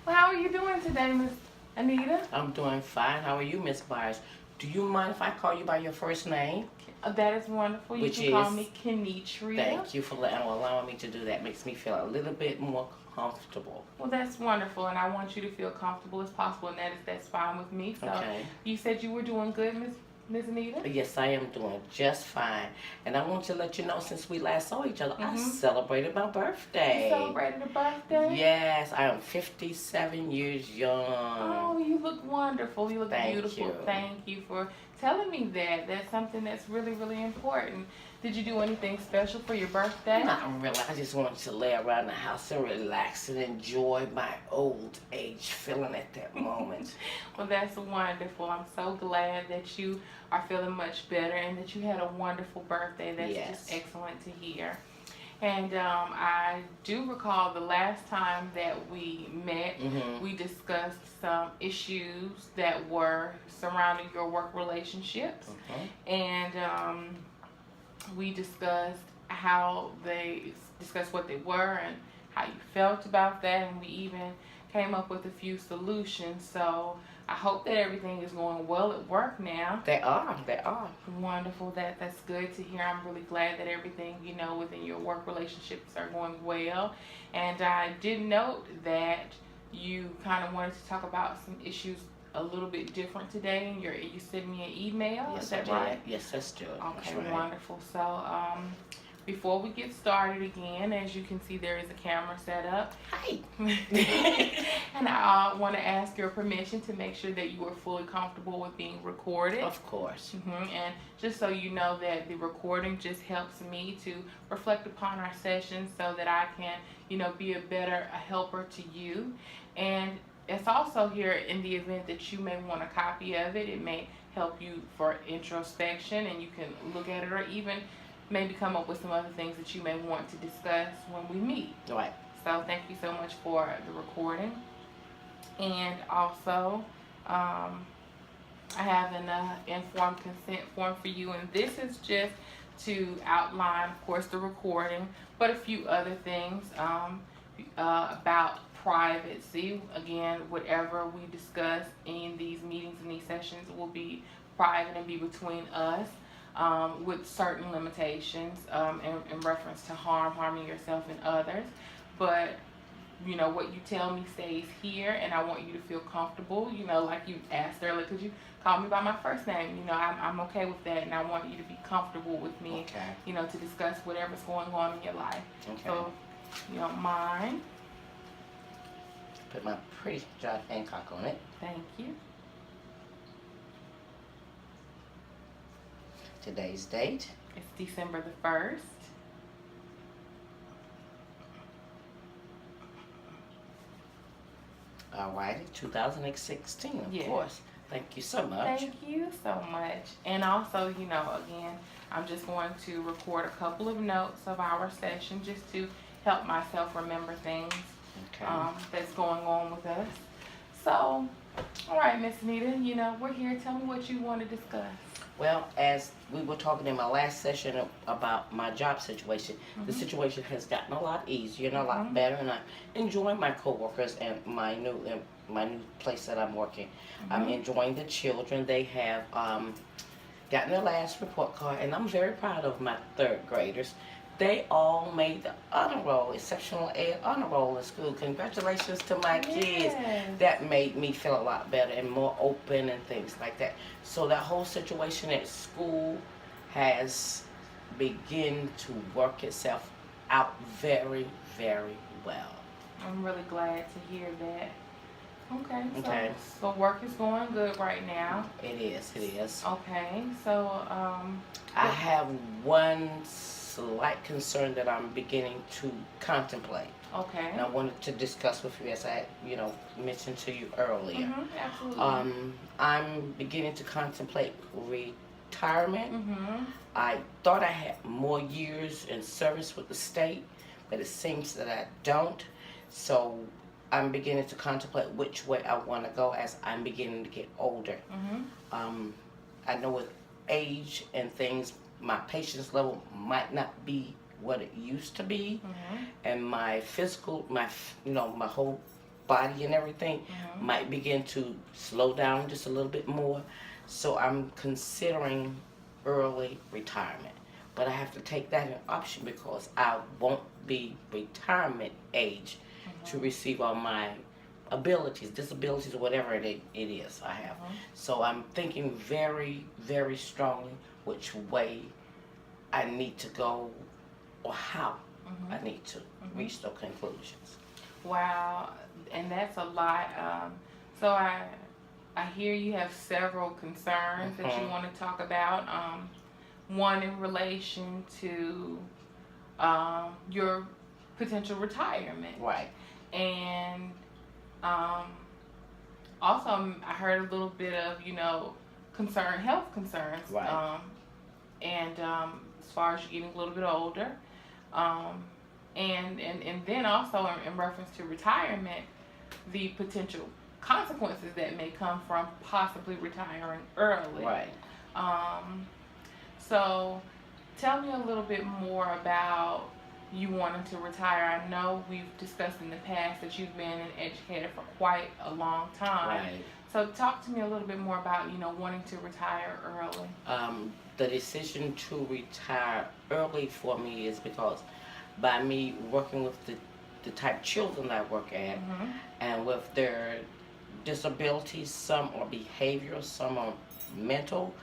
Well, how are you doing today, Miss Anita? I'm doing fine. How are you, Miss Byers? Do you mind if I call you by your first name? That is wonderful. You Which can call is? me Kenitria. Thank you for allowing me to do that. Makes me feel a little bit more comfortable. Well, that's wonderful, and I want you to feel comfortable as possible, and that's fine with me. So, Okay. you said you were doing good, Miss Anita. Yes, I am doing just fine. And I want to let you know, since we last saw each other, I celebrated my You birthday. celebrated a birthday. Yes, I am 57 years young. Oh, you look wonderful. You look Thank beautiful. you. Thank you for telling me that. That's something that's really, really important. Did you do anything special for your birthday? Not really. I just wanted to lay around the house and relax and enjoy my old age feeling at that moment. Well, that's wonderful. I'm so glad that you are feeling much better and that you had a wonderful birthday. That's Yes. just excellent to hear. And I do recall the last time that we met, we discussed some issues that were surrounding your work relationships. And we discussed discussed what they were and how you felt about that, and we even came up with a few solutions. So I hope that everything is going well at work now. They are. Wonderful. That's good to hear. I'm really glad that everything, within your work relationships are going well. And I did note that you kind of wanted to talk about some issues a little bit different today. You sent me an email. Yes, Is that I did. right? Yes, that's true. Okay, That's right. wonderful. So, before we get started again, as you can see, there is a camera set up. Hi. And I want to ask your permission to make sure that you are fully comfortable with being recorded. Of course. And just so you know that the recording just helps me to reflect upon our sessions so that I can, be a helper to you. And it's also here in the event that you may want a copy of it. It may help you for introspection, and you can look at it, or even maybe come up with some other things that you may want to discuss when we meet. Right. So thank you so much for the recording. And also, I have an informed consent form for you, and this is just to outline, of course, the recording, but a few other things about privacy. Again, whatever we discuss in these meetings and these sessions will be private and be between us, with certain limitations in reference to harming yourself and others. But what you tell me stays here, and I want you to feel comfortable. Like you asked earlier, could you call me by my first name? I'm okay with that, and I want you to be comfortable with me. Okay. To discuss whatever's going on in your life. Okay. So, if you don't mind. Put my pretty John Hancock on it. Thank you. Today's date. It's December the 1st. Alrighty, 2016, of Yes. course. Thank you so much. Thank you so much. And also, again, I'm just going to record a couple of notes of our session just to help myself remember things Okay. that's going on with us. So, all right, Miss Anita, we're here. Tell me what you want to discuss. Well, as we were talking in my last session about my job situation, the situation has gotten a lot easier and a lot better, and I'm enjoying my coworkers and my new place that I'm working. I'm enjoying the children. They have gotten their last report card, and I'm very proud of my third graders. They all made the honor roll, exceptional ed honor roll in school. Congratulations to my kids. Yes. That made me feel a lot better and more open and things like that. So that whole situation at school has begun to work itself out very, very well. I'm really glad to hear that. Okay. Okay. So work is going good right now. It is. Okay. So I have one slight concern that I'm beginning to contemplate. okay. And I wanted to discuss with you, as I, mentioned to you earlier. Absolutely. I'm beginning to contemplate retirement. I thought I had more years in service with the state, but it seems that I don't. So I'm beginning to contemplate which way I want to go as I'm beginning to get older. I know with age and things, my patience level might not be what it used to be, and my physical, my whole body and everything Mhm. might begin to slow down just a little bit more. So I'm considering early retirement. But I have to take that an option because I won't be retirement age to Mhm. receive all my abilities, disabilities, or whatever it is I have. Mhm. So I'm thinking very, very strongly which way I need to go or how I Mhm. need to Mhm. reach those conclusions. Wow, and that's a lot. So I hear you have several concerns that you Mhm. want to talk about. One in relation to your potential retirement, Right, and um, also I heard a little bit of health concerns, right, and as far as you getting a little bit older, um, and then also in reference to retirement, the potential consequences that may come from possibly retiring early. right. Um, so tell me a little bit more about you wanting to retire. I know we've discussed in the past that you've been an educator for quite a long time. Right. So talk to me a little bit more about, wanting to retire early. The decision to retire early for me is because by me working with the type of children I work at Mhm. and with their disabilities, some are behavioral, some are mental.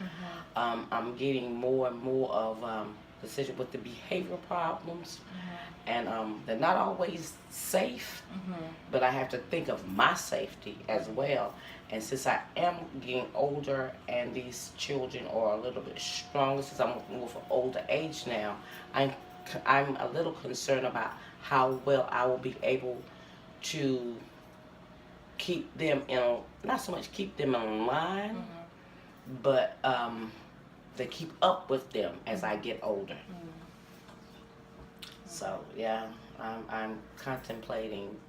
Mhm. I'm getting more and more of decision with the behavioral problems, Mhm. and they're not always safe, Mhm. but I have to think of my safety as well. And since I am getting older and these children are a little bit stronger, since I'm more for older age now, I'm I'm a little concerned about how well I will be able to keep them in, not so much keep them in line, Mhm. but to keep up with them as I get older. Mhm. So yeah, I'm contemplating.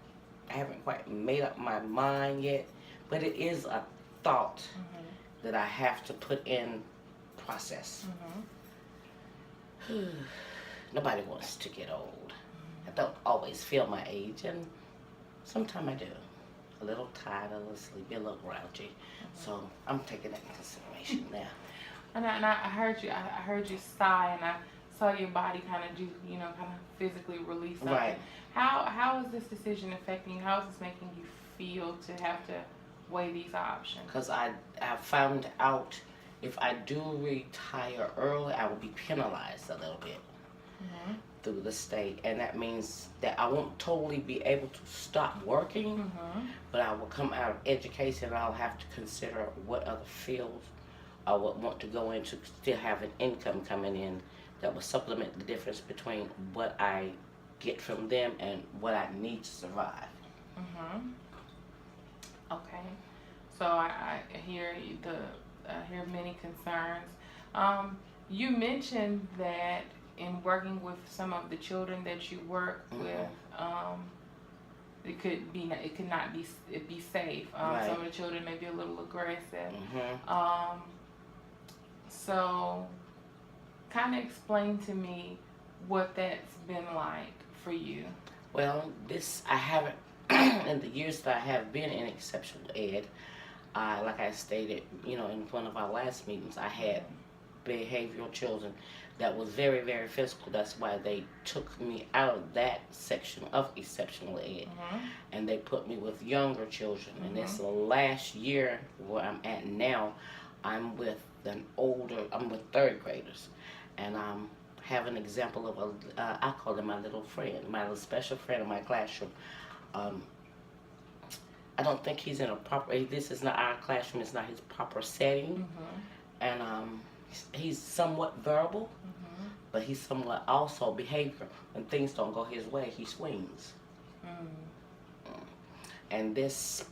I haven't quite made up my mind yet, but it is a thought Mhm. that I have to put in process. Mhm. Nobody wants to get old. I don't always feel my age, and sometimes I do. A little tired, a little sleepy, a little grouchy. So I'm taking that into consideration now. And I heard you. I heard you sigh, and I saw your body kind of do, kind of physically release something. Right. How is this decision affecting you? How is this making you feel to have to weigh these options? Because I found out if I do retire early, I will be penalized a little bit Mhm. through the state, and that means that I won't totally be able to stop working, Mhm. but I will come out of education and I'll have to consider what other fields I would want to go into to still have an income coming in that will supplement the difference between what I get from them and what I need to survive. Mhm. Okay. So I hear I hear many concerns. You mentioned that in working with some of the children that you work Mhm. with, it could not be safe. Right. Some of the children may be a little aggressive. Hmm. Um, so kind of explain to me what that's been like for you. Well, this I haven't in the years that I have been in exceptional ed. Like I stated, in one of our last meetings, I had behavioral children that was very, very physical. That's why they took me out of that section of exceptional ed, Mhm. and they put me with younger children. And this Mhm. last year where I'm at now, I'm with third graders, and have an example of I call him my little friend, my little special friend in my classroom. Um, I don't think he's in a proper. This is not our classroom. It's not his proper setting, Mhm. and he's somewhat verbal, Mhm. but he's somewhat also behavioral. When things don't go his way, he swings. Mm. And this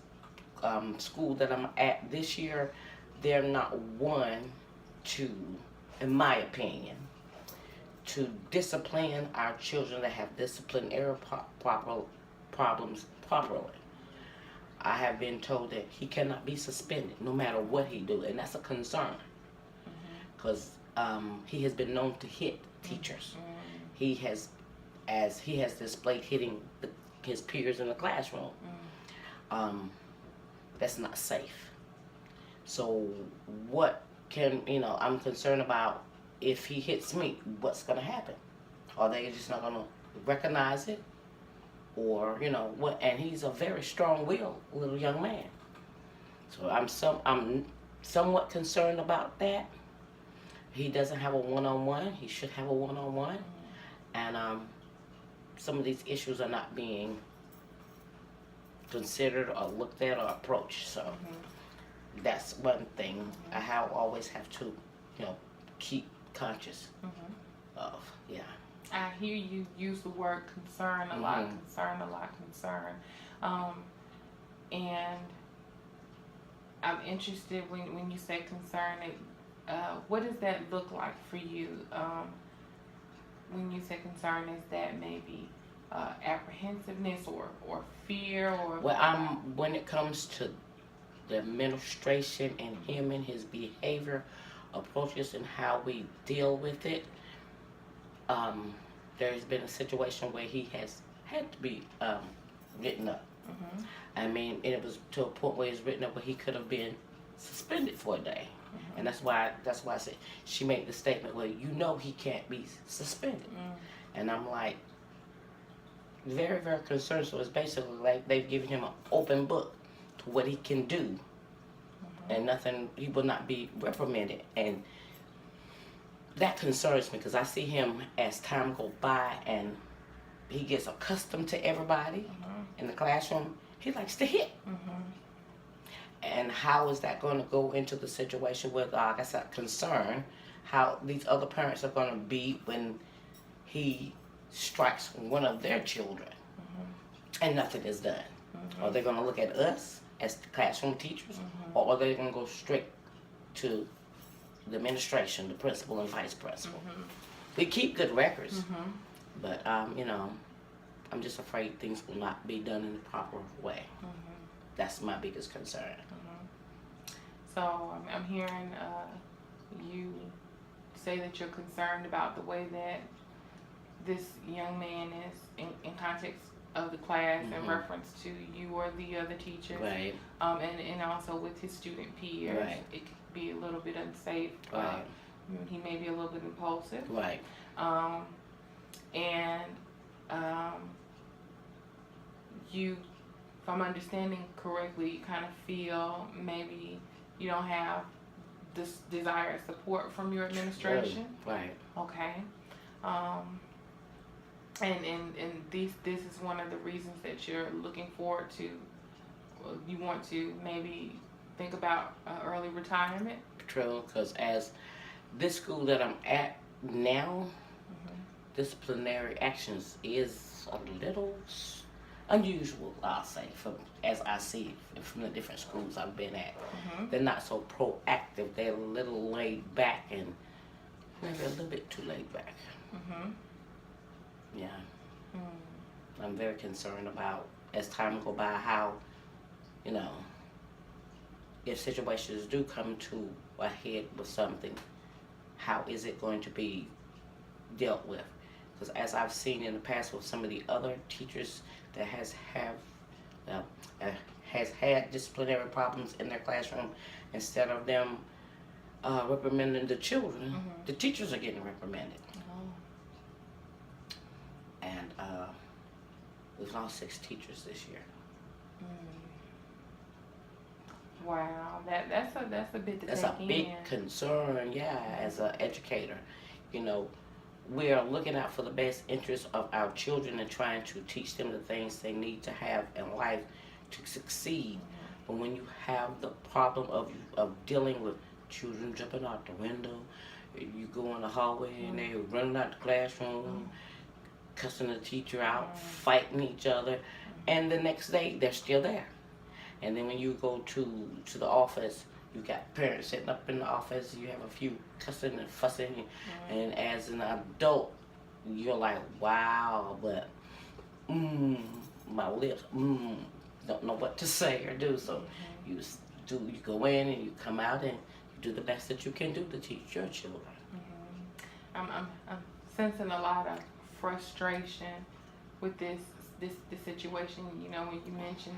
school that I'm at this year, they're not one to, in my opinion, to discipline our children that have disciplinary problems properly. I have been told that he cannot be suspended no matter what he do, and that's a concern because he has been known to hit teachers. He has, as he has displayed hitting his peers in the classroom. that's not safe. So what can, I'm concerned about if he hits me, what's going to happen? Are they just not going to recognize it? Or, what? And he's a very strong-willed little young man. So I'm somewhat concerned about that. He doesn't have a one-on-one. He should have a one-on-one. And some of these issues are not being considered or looked at or approached. So that's one thing I always have to, keep conscious of. Yeah. I hear you use the word concern a lot, concern. And I'm interested when you say concern, what does that look like for you? When you say concern, is that maybe apprehensiveness or fear or? Well, when it comes to the administration and him and his behavior, approaches, and how we deal with it, there's been a situation where he has had to be written up. I mean, and it was to a point where it's written up where he could have been suspended for a day. And that's why I said she made the statement, well, he can't be suspended. And I'm like, very, very concerned. So it's basically like they've given him an open book to what he can do, and nothing, he will not be reprimanded. And that concerns me because I see him as time goes by and he gets accustomed to everybody in the classroom. He likes to hit. And how is that going to go into the situation with, like I said, concern, how these other parents are going to be when he strikes one of their children and nothing is done? Are they going to look at us as the classroom teachers, or are they going to go straight to the administration, the principal and vice principal? We keep good records, but I'm just afraid things will not be done in the proper way. That's my biggest concern. So I'm hearing you say that you're concerned about the way that this young man is in context of the class in reference to you or the other teachers, Right. And also with his student peers. Right. It could be a little bit unsafe. Right. He may be a little bit impulsive. Right. You, if I'm understanding correctly, you kind of feel maybe you don't have this desired support from your administration. Right. Okay. And this is one of the reasons that you're looking forward to. You want to maybe think about early retirement. True, because as this school that I'm at now, disciplinary actions is a little unusual, I'll say, as I see from the different schools I've been at. They're not so proactive. They're a little laid back, and maybe a little bit too laid back. Yeah. I'm very concerned about, as time go by, how, if situations do come to a head with something, how is it going to be dealt with? Because as I've seen in the past with some of the other teachers that has had disciplinary problems in their classroom, instead of them reprimanding the children, the teachers are getting reprimanded. And we've lost 6 teachers this year. Wow, that's a bit to That's take a big in. concern, yeah, as an educator. We are looking out for the best interests of our children and trying to teach them the things they need to have in life to succeed. But when you have the problem of dealing with children jumping out the window, you go in the hallway and they're running out the classroom, cussing the teacher out, fighting each other, and the next day they're still there. And then when you go to the office, you got parents sitting up in the office, you have a few cussing and fussing, and as an adult, you're like, wow, but my lips, don't know what to say or do. So you go in and you come out and you do the best that you can do to teach your children. I'm sensing a lot of frustration with this situation. When you mentioned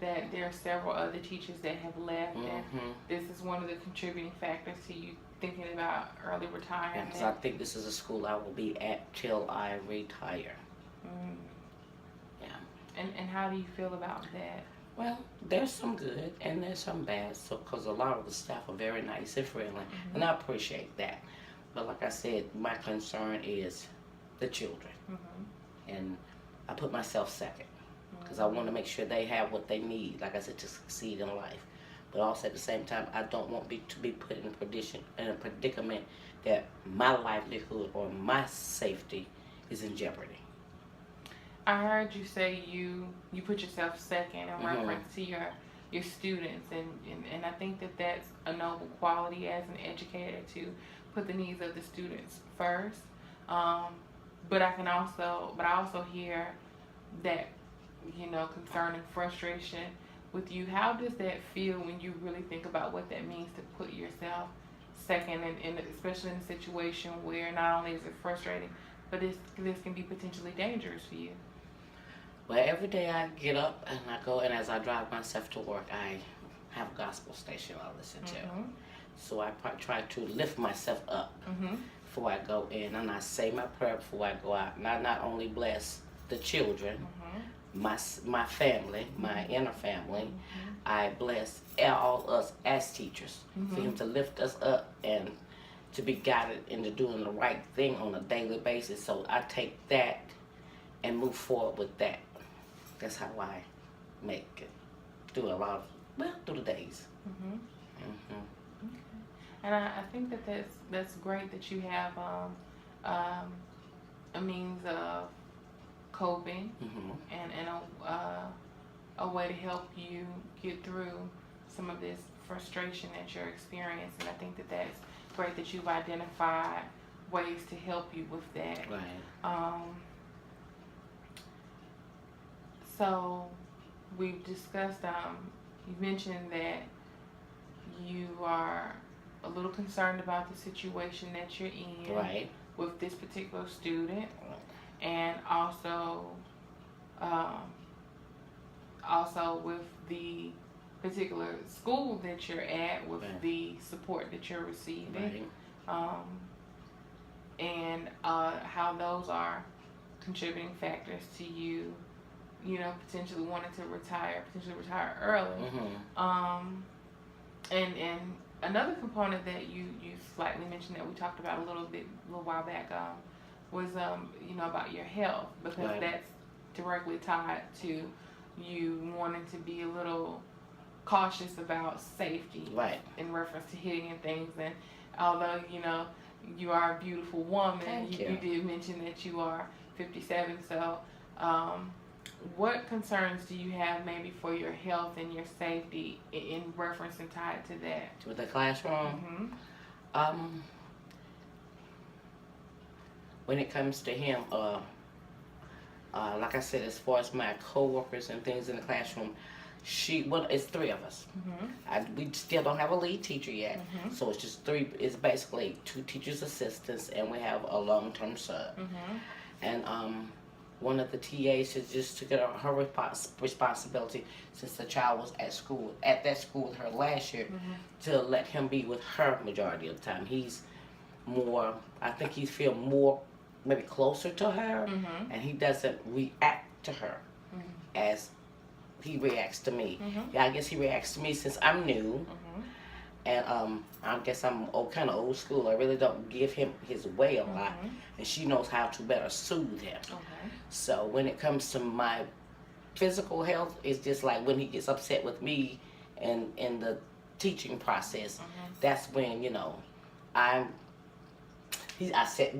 that there are several other teachers that have left, and Mm-hmm. this is one of the contributing factors to you thinking about early retirement. Because I think this is a school I will be at till I retire. Mm. Yeah. And how do you feel about that? Well, there's some good and there's some bad. So, because a lot of the staff are very nice and friendly, and I appreciate that. But like I said, my concern is the children, and I put myself second because I want to make sure they have what they need, like I said, to succeed in life. But also at the same time, I don't want to be put in a predicament that my livelihood or my safety is in jeopardy. I heard you say you put yourself second in reference to your students, and I think that that's a noble quality as an educator, to put the needs of the students first. But I also hear that, concern and frustration with you. How does that feel when you really think about what that means to put yourself second, and especially in a situation where not only is it frustrating, but this can be potentially dangerous for you? Well, every day I get up and I go, and as I drive myself to work, I have a gospel station I listen to. So I try to lift myself up before I go in, and I say my prayer before I go out. And I not only bless the children, my family, my inner family, I bless all us as teachers for Him to lift us up and to be guided into doing the right thing on a daily basis. So I take that and move forward with that. That's how I make it through through the days. And I think that that's great that you have a means of coping and a way to help you get through some of this frustration that you're experiencing. I think that that's great that you've identified ways to help you with that. Right. So we've discussed, you mentioned that you are a little concerned about the situation that you're in Right. with this particular student, and also with the particular school that you're at, with the support that you're receiving, and how those are contributing factors to you, potentially wanting to potentially retire early. And another component that you slightly mentioned that we talked about a little while back was about your health, because that's directly tied to you wanting to be a little cautious about safety in reference to hitting and things. And although you are a beautiful woman, you did mention that you are 57. So what concerns do you have maybe for your health and your safety in reference and tied to that? With the classroom? When it comes to him, like I said, as far as my co-workers and things in the classroom, it's three of us. We still don't have a lead teacher yet, so it's just three. It's basically two teachers' assistants, and we have a long-term sub. And one of the TAs has just took it on her responsibility, since the child was at that school with her last year, to let him be with her majority of the time. He's more, I think he feel more maybe closer to her, and he doesn't react to her as he reacts to me. Yeah, I guess he reacts to me since I'm new, and I guess I'm kind of old school. I really don't give him his way a lot, and she knows how to better soothe him. So when it comes to my physical health, it's just like when he gets upset with me and in the teaching process, that's when we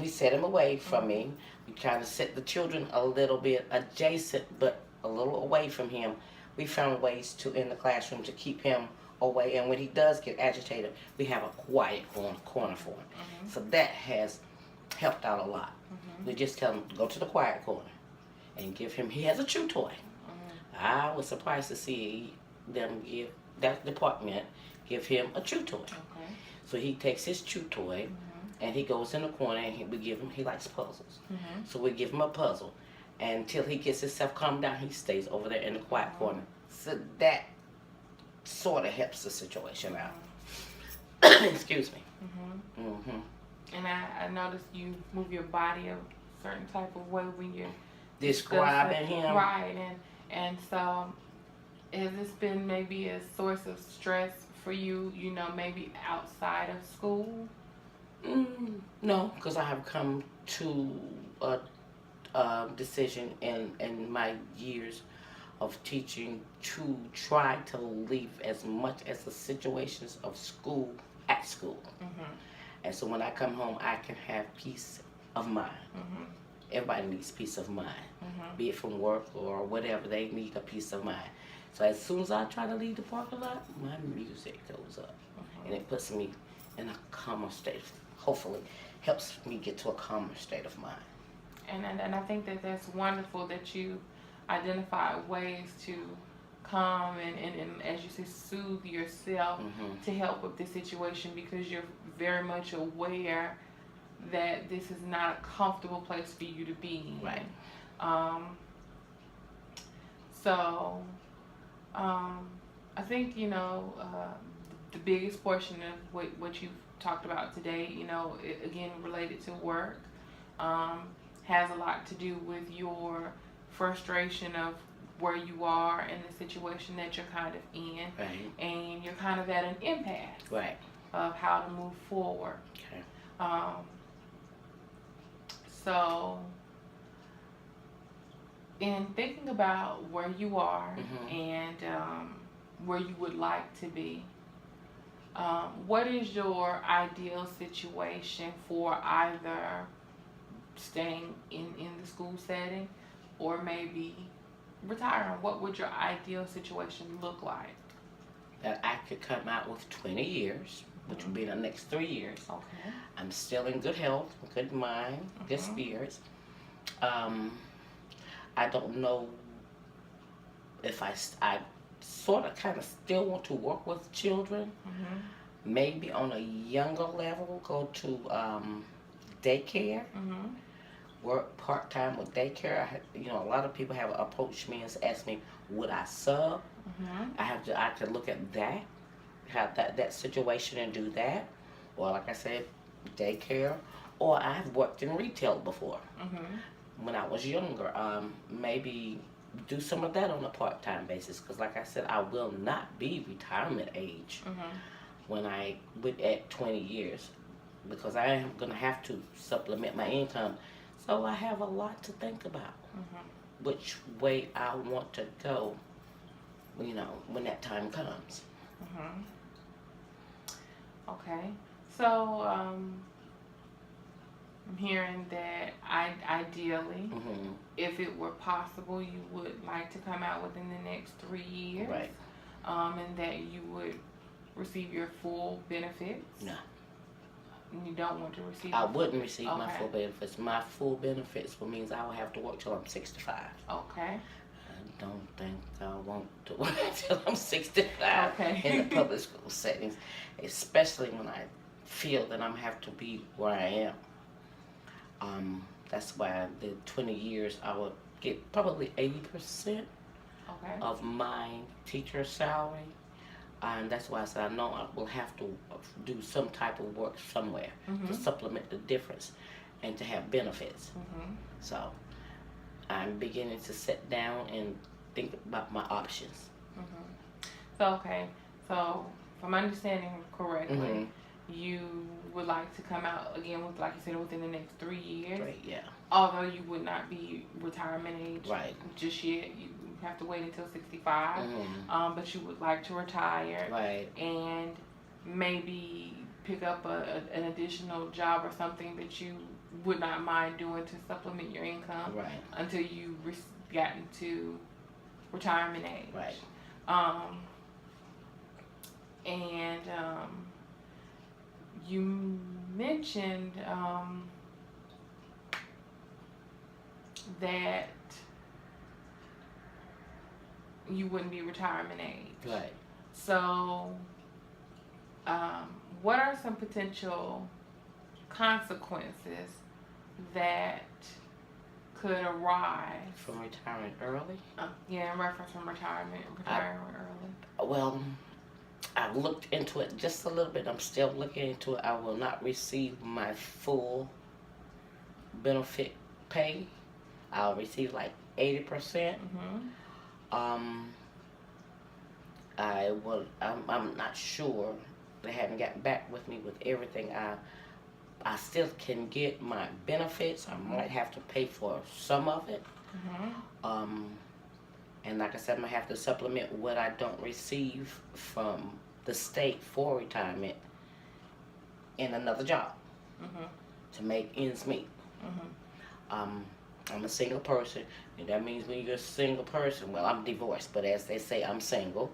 set him away from me. We try to set the children a little bit adjacent, but a little away from him. We found ways in the classroom to keep him away, and when he does get agitated, we have a quiet corner for him. So that has helped out a lot. We just tell him to go to the quiet corner and he has a chew toy. I was surprised to see them give that department give him a chew toy. So he takes his chew toy and he goes in the corner, and he likes puzzles. So we give him a puzzle, and until he gets himself calmed down, he stays over there in the quiet corner So that sort of helps the situation out. Excuse me. And I noticed you move your body a certain type of way when you're Describing him. Right, and so has this been maybe a source of stress for you, maybe outside of school? No, because I have come to a decision in my years of teaching to try to leave as much as the situations of school at school. And so when I come home, I can have peace of mind. Everybody needs peace of mind, be it from work or whatever. They need a peace of mind. So as soon as I try to leave the parking lot, my music goes up, and it puts me in a calmer state. Hopefully, helps me get to a calmer state of mind. And I think that that's wonderful that you identify ways to calm and as you say, soothe yourself to help with the situation, because you're very much aware that this is not a comfortable place for you to be in. Right. I think, the biggest portion of what you've talked about today, again, related to work, has a lot to do with your frustration of where you are in the situation that you're kind of in. Right. And you're kind of at an impasse. Right. Of how to move forward. Okay. So, in thinking about where you are and where you would like to be, what is your ideal situation for either staying in the school setting or maybe retiring? What would your ideal situation look like? That I could come out with 20 years, which would be the next 3 years. Okay. I'm still in good health, good mind, good spirits. I don't know if I sort of kind of still want to work with children. Maybe on a younger level, go to daycare. Work part-time with daycare. A lot of people have approached me and asked me, would I sub? I could look at that, have that situation and do that. Or like I said, daycare. Or I've worked in retail before. When I was younger, maybe do some of that on a part-time basis. Because like I said, I will not be retirement age when I at 20 years. Because I am going to have to supplement my income. So I have a lot to think about. Which way I want to go, when that time comes. Okay. So, I'm hearing that ideally, if it were possible, you would like to come out within the next 3 years. Right. And that you would receive your full benefits. No. You don't want to receive? I wouldn't receive my full benefits. My full benefits means I will have to work till I'm 65. Okay. I don't think I want to work till I'm 65 in the public school settings, especially when I feel that I'm have to be where I am. That's why the 20 years I would get probably 80% of my teacher salary. And that's why I said I know I will have to do some type of work somewhere to supplement the difference and to have benefits. So I'm beginning to sit down and think about my options. So, so if I'm understanding correctly, you would like to come out again with, like you said, within the next 3 years. Right, yeah. Although you would not be retirement age just yet. You have to wait until 65. But you would like to retire. Right. And maybe pick up an additional job or something that you would not mind doing to supplement your income. Right. Until you gotten to retirement age. Right. And you mentioned that you wouldn't be retirement age. Right. So, what are some potential consequences that could arise. From retiring early? Yeah, in reference from retiring early. Well, I've looked into it just a little bit. I'm still looking into it. I will not receive my full benefit pay. I'll receive like 80%. Um, I'm not sure. They haven't gotten back with me with everything. I still can get my benefits. I might have to pay for some of it. And like I said, I'm gonna have to supplement what I don't receive from the state for retirement in another job to make ends meet. I'm a single person, and that means when you're a single person, well, I'm divorced, but as they say, I'm single.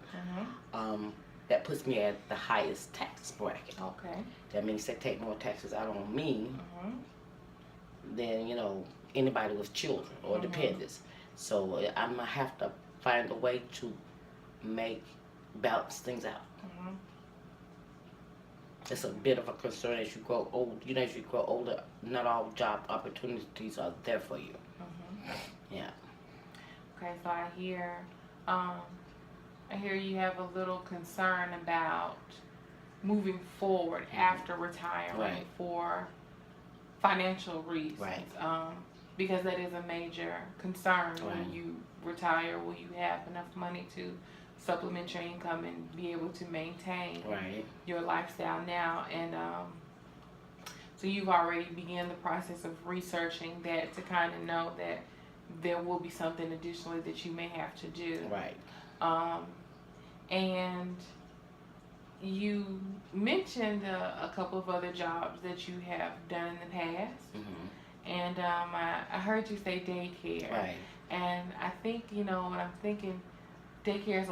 That puts me at the highest tax bracket. Okay. That means they take more taxes out on me than, anybody with children or dependents. So I'm gonna have to find a way to balance things out. It's a bit of a concern as you grow old. As you grow older, not all job opportunities are there for you. Yeah. Okay, so I hear you have a little concern about moving forward after retiring Right. for financial reasons. Right. Because that is a major concern Right. when you retire. Will you have enough money to supplement your income and be able to maintain Right. your lifestyle now? And so you've already began the process of researching that to kind of know that there will be something additionally that you may have to do. Right. And you mentioned a couple of other jobs that you have done in the past. And I heard you say daycare. Right. And I think, when I'm thinking, daycare is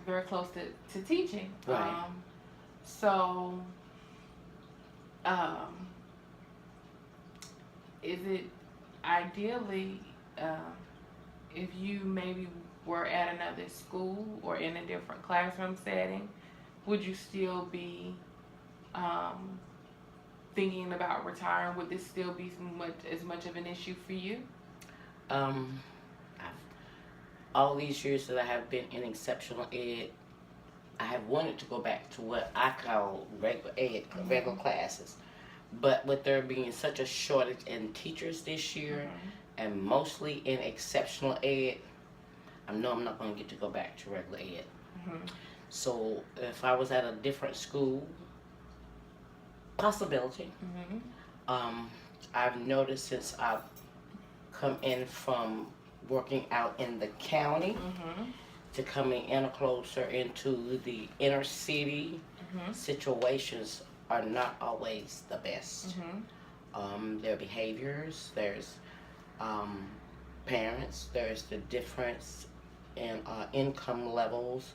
very close to teaching. Right. So, is it ideally, if you maybe were at another school or in a different classroom setting, would you still be thinking about retiring? Would this still be as much of an issue for you? All these years that I have been in exceptional ed, I have wanted to go back to what I call regular ed, regular classes. But with there being such a shortage in teachers this year, and mostly in exceptional ed, I know I'm not going to get to go back to regular ed. So if I was at a different school, possibility. I've noticed since I've come in from working out in the county to coming in closer into the inner city, situations are not always the best. Their behaviors, there's parents, there's the difference in income levels,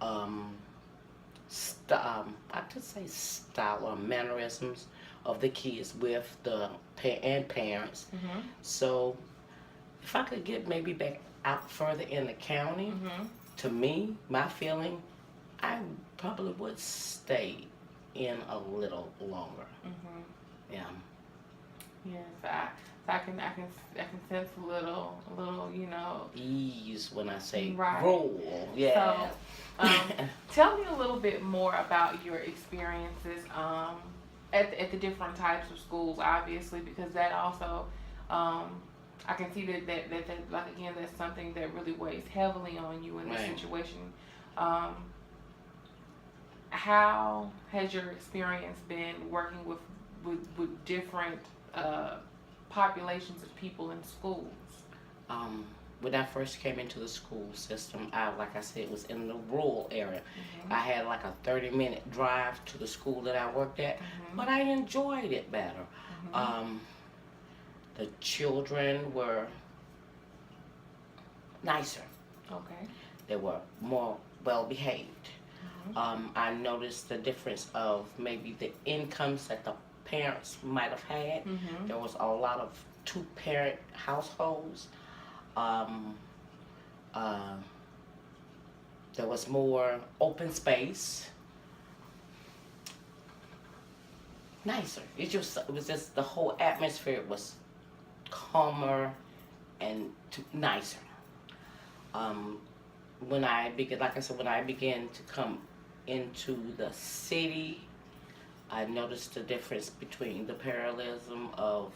I could say style or mannerisms of the kids with the parents. So if I could get maybe back out further in the county, to me, my feeling, I probably would stay in a little longer. Yeah. Yes, I can sense a little, Ease when I say Right. roll. Yeah. So, tell me a little bit more about your experiences at the different types of schools, obviously, because that also, I can see that like again, that's something that really weighs heavily on you in this Right. situation. How has your experience been working with different populations of people in schools? When I first came into the school system, like I said, was in the rural area. I had like a 30-minute drive to the school that I worked at, but I enjoyed it better. The children were nicer. Okay. They were more well behaved. I noticed the difference of there the incomes that the parents might have had. There was a lot of two-parent households. There was more open space. Nicer. It was just the whole atmosphere was calmer and nicer. When I began, like I said, when I began to come into the city, I noticed the difference between the parallelism of